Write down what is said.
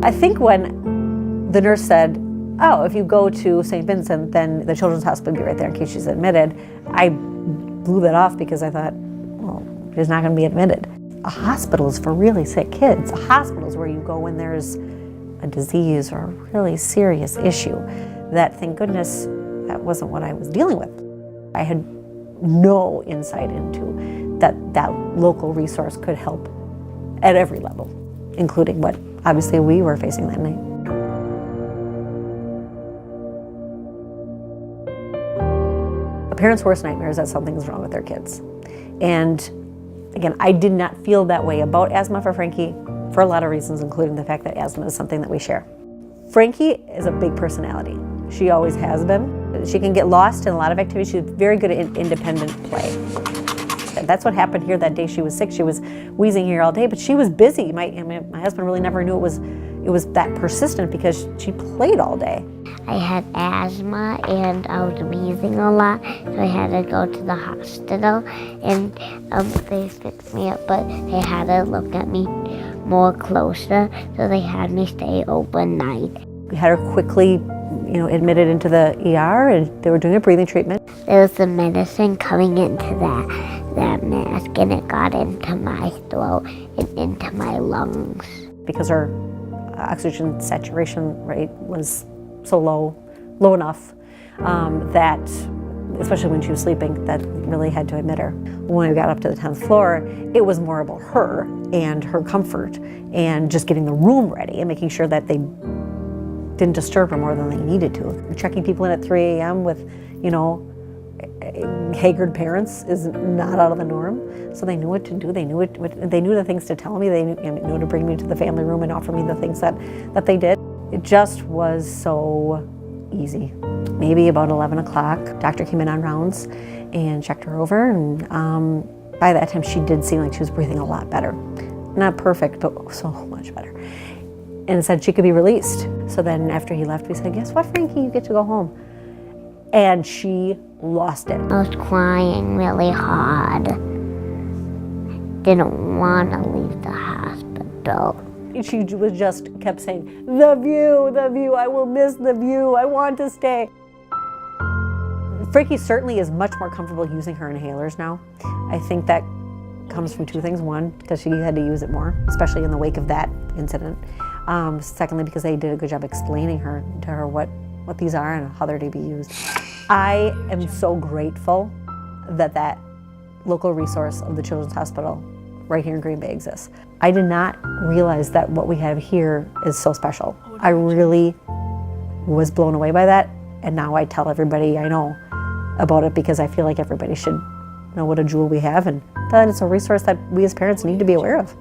I think when the nurse said, oh, if you go to St. Vincent, then the Children's Hospital will be right there in case she's admitted, I blew that off because I thought, well, she's not going to be admitted. A hospital is for really sick kids. A hospital is where you go when there's a disease or a really serious issue. That, thank goodness, that wasn't what I was dealing with. I had no insight into that local resource could help at every level, including what obviously we were facing that night. A parent's worst nightmare is that something's wrong with their kids. And again, I did not feel that way about asthma for Frankie for a lot of reasons, including the fact that asthma is something that we share. Frankie is a big personality. She always has been. She can get lost in a lot of activities. She's very good at independent play. That's what happened here that day she was sick. She was wheezing here all day, but she was busy. My husband really never knew it was that persistent because she played all day. I had asthma and I was wheezing a lot, so I had to go to the hospital, and they fixed me up, but they had to look at me more closer, so they had me stay overnight. We had her quickly, admitted into the ER, and they were doing a breathing treatment. There was some medicine coming into that mask, and it got into my throat and into my lungs. Because her oxygen saturation rate was so low enough that, especially when she was sleeping, that really had to admit her. When we got up to the 10th floor, it was more about her and her comfort and just getting the room ready and making sure that they didn't disturb her more than they needed to. Checking people in at 3 a.m. with, haggard parents is not out of the norm. So they knew what to do. They knew they knew the things to tell me. They knew to bring me to the family room and offer me the things that they did. It just was so easy. Maybe about 11 o'clock, doctor came in on rounds and checked her over, and by that time she did seem like she was breathing a lot better. Not perfect, but so much better. And said she could be released. So then after he left, we said, guess what, Frankie, you get to go home. And she lost it. I was crying really hard. Didn't want to leave the hospital. She was just kept saying, the view, I will miss the view, I want to stay. Frankie certainly is much more comfortable using her inhalers now. I think that comes from two things. One, because she had to use it more, especially in the wake of that incident. Secondly, because they did a good job explaining to her what these are and how they're to be used. I am so grateful that local resource of the Children's Hospital right here in Green Bay exists. I did not realize that what we have here is so special. I really was blown away by that, and now I tell everybody I know about it because I feel like everybody should know what a jewel we have and that it's a resource that we as parents need to be aware of.